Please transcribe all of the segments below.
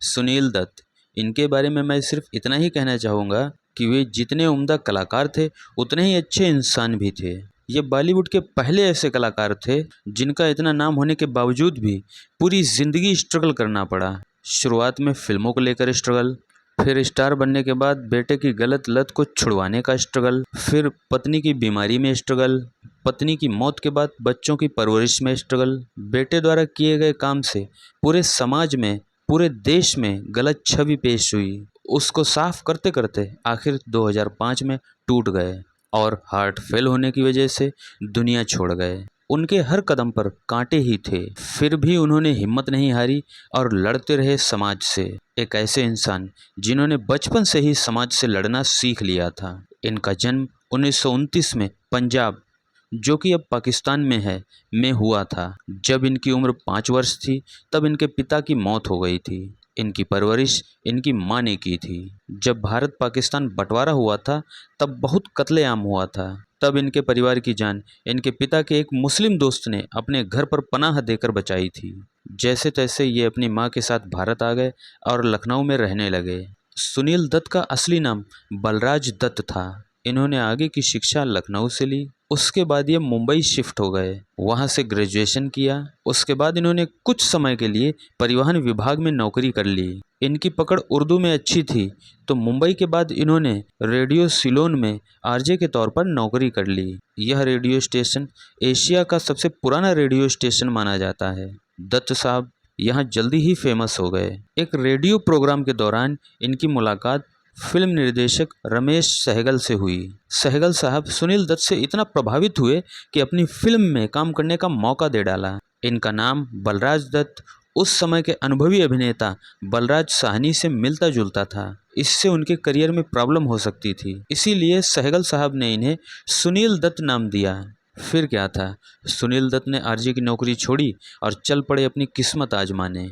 सुनील दत्त, इनके बारे में मैं सिर्फ इतना ही कहना चाहूँगा कि वे जितने उम्दा कलाकार थे उतने ही अच्छे इंसान भी थे। ये बॉलीवुड के पहले ऐसे कलाकार थे जिनका इतना नाम होने के बावजूद भी पूरी ज़िंदगी स्ट्रगल करना पड़ा। शुरुआत में फिल्मों को लेकर स्ट्रगल, फिर स्टार बनने के बाद बेटे की गलत लत को छुड़वाने का स्ट्रगल, फिर पत्नी की बीमारी में स्ट्रगल, पत्नी की मौत के बाद बच्चों की परवरिश में स्ट्रगल, बेटे द्वारा किए गए काम से पूरे समाज में, पूरे देश में गलत छवि पेश हुई। उसको साफ करते करते आखिर 2005 में टूट गए और हार्ट फेल होने की वजह से दुनिया छोड़ गए। उनके हर कदम पर कांटे ही थे, फिर भी उन्होंने हिम्मत नहीं हारी और लड़ते रहे समाज से। एक ऐसे इंसान जिन्होंने बचपन से ही समाज से लड़ना सीख लिया था। इनका जन्म 1929 में पंजाब, जो कि अब पाकिस्तान में है, में हुआ था। जब इनकी उम्र 5 वर्ष थी तब इनके पिता की मौत हो गई थी। इनकी परवरिश इनकी माँ ने की थी। जब भारत पाकिस्तान बंटवारा हुआ था तब बहुत कत्लेआम हुआ था। तब इनके परिवार की जान इनके पिता के एक मुस्लिम दोस्त ने अपने घर पर पनाह देकर बचाई थी। जैसे तैसे ये अपनी माँ के साथ भारत आ गए और लखनऊ में रहने लगे। सुनील दत्त का असली नाम बलराज दत्त था। इन्होंने आगे की शिक्षा लखनऊ से ली। उसके बाद ये मुंबई शिफ्ट हो गए, वहाँ से ग्रेजुएशन किया। उसके बाद इन्होंने कुछ समय के लिए परिवहन विभाग में नौकरी कर ली। इनकी पकड़ उर्दू में अच्छी थी तो मुंबई के बाद इन्होंने रेडियो सिलोन में आरजे के तौर पर नौकरी कर ली। यह रेडियो स्टेशन एशिया का सबसे पुराना रेडियो स्टेशन माना जाता है। दत्त साहब यहाँ जल्दी ही फेमस हो गए। एक रेडियो प्रोग्राम के दौरान इनकी मुलाकात फिल्म निर्देशक रमेश सहगल से हुई। सहगल साहब सुनील दत्त से इतना प्रभावित हुए कि अपनी फिल्म में काम करने का मौका दे डाला। इनका नाम बलराज दत्त उस समय के अनुभवी अभिनेता बलराज साहनी से मिलता जुलता था। इससे उनके करियर में प्रॉब्लम हो सकती थी, इसीलिए सहगल साहब ने इन्हें सुनील दत्त नाम दिया। फिर क्या था, सुनील दत्त ने आरजे की नौकरी छोड़ी और चल पड़े अपनी किस्मत आजमाने।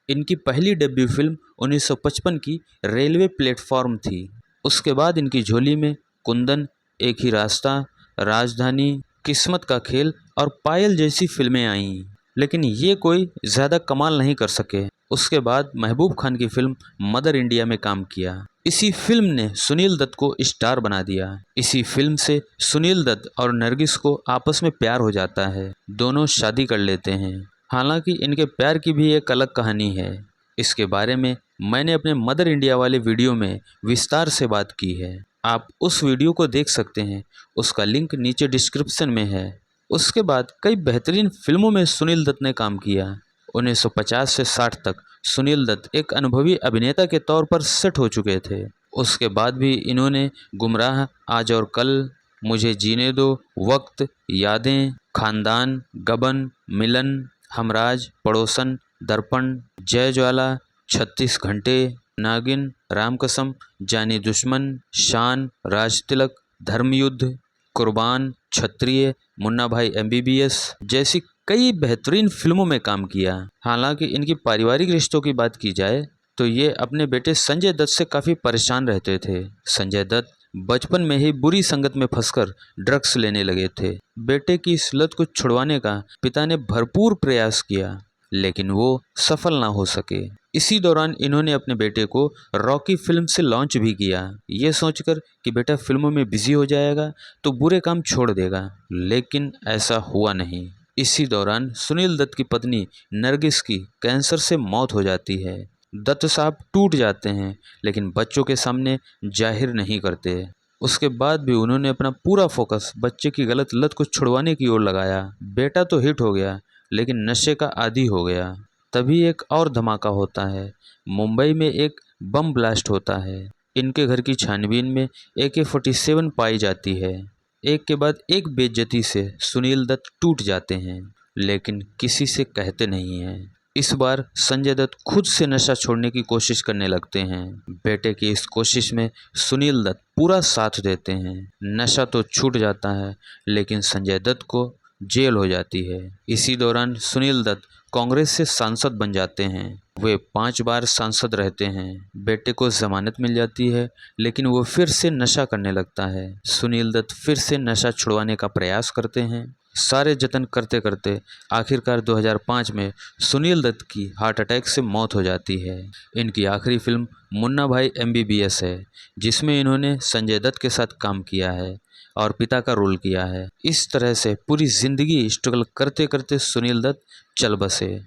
इनकी पहली डेब्यू फिल्म 1955 की रेलवे प्लेटफॉर्म थी। उसके बाद इनकी झोली में कुंदन, एक ही रास्ता, राजधानी, किस्मत का खेल और पायल जैसी फिल्में आईं, लेकिन ये कोई ज़्यादा कमाल नहीं कर सके। उसके बाद महबूब खान की फिल्म मदर इंडिया में काम किया। इसी फिल्म ने सुनील दत्त को स्टार बना दिया। इसी फिल्म से सुनील दत्त और नरगिस को आपस में प्यार हो जाता है। दोनों शादी कर लेते हैं। हालांकि इनके प्यार की भी एक अलग कहानी है। इसके बारे में मैंने अपने मदर इंडिया वाले वीडियो में विस्तार से बात की है। आप उस वीडियो को देख सकते हैं, उसका लिंक नीचे डिस्क्रिप्शन में है। उसके बाद कई बेहतरीन फिल्मों में सुनील दत्त ने काम किया। 1950 से 60 तक सुनील दत्त एक अनुभवी अभिनेता के तौर पर सेट हो चुके थे। उसके बाद भी इन्होंने गुमराह, आज और कल, मुझे जीने दो, वक्त, यादें, खानदान, गबन, मिलन, हमराज, पड़ोसन, दर्पण, जय ज्वाला, 36 घंटे, नागिन, राम कसम, जानी दुश्मन, शान, राज तिलक, धर्मयुद्ध, कुर्बान, क्षत्रिय, मुन्ना भाई MBBS जैसी कई बेहतरीन फिल्मों में काम किया। हालांकि इनकी पारिवारिक रिश्तों की बात की जाए तो ये अपने बेटे संजय दत्त से काफ़ी परेशान रहते थे। संजय दत्त बचपन में ही बुरी संगत में फंसकर ड्रग्स लेने लगे थे। बेटे की इस लत को छुड़वाने का पिता ने भरपूर प्रयास किया, लेकिन वो सफल ना हो सके। इसी दौरान इन्होंने अपने बेटे को रॉकी फिल्म से लॉन्च भी किया, ये सोचकर कि बेटा फिल्मों में बिजी हो जाएगा तो बुरे काम छोड़ देगा, लेकिन ऐसा हुआ नहीं। इसी दौरान सुनील दत्त की पत्नी नरगिस की कैंसर से मौत हो जाती है। दत्त साहब टूट जाते हैं, लेकिन बच्चों के सामने जाहिर नहीं करते। उसके बाद भी उन्होंने अपना पूरा फोकस बच्चे की गलत लत को छुड़वाने की ओर लगाया। बेटा तो हिट हो गया, लेकिन नशे का आदी हो गया। तभी एक और धमाका होता है। मुंबई में एक बम ब्लास्ट होता है। इनके घर की छानबीन में AK-47 पाई जाती है। एक के बाद एक बेइज्जती से सुनील दत्त टूट जाते हैं, लेकिन किसी से कहते नहीं हैं। इस बार संजय दत्त खुद से नशा छोड़ने की कोशिश करने लगते हैं। बेटे की इस कोशिश में सुनील दत्त पूरा साथ देते हैं। नशा तो छूट जाता है, लेकिन संजय दत्त को जेल हो जाती है। इसी दौरान सुनील दत्त कांग्रेस से सांसद बन जाते हैं। वे 5 बार सांसद रहते हैं। बेटे को जमानत मिल जाती है, लेकिन वो फिर से नशा करने लगता है। सुनील दत्त फिर से नशा छुड़वाने का प्रयास करते हैं। सारे जतन करते करते आखिरकार 2005 में सुनील दत्त की हार्ट अटैक से मौत हो जाती है। इनकी आखिरी फिल्म मुन्ना भाई MBBS है, जिसमें इन्होंने संजय दत्त के साथ काम किया है और पिता का रोल किया है। इस तरह से पूरी जिंदगी स्ट्रगल करते करते सुनील दत्त चल बसे।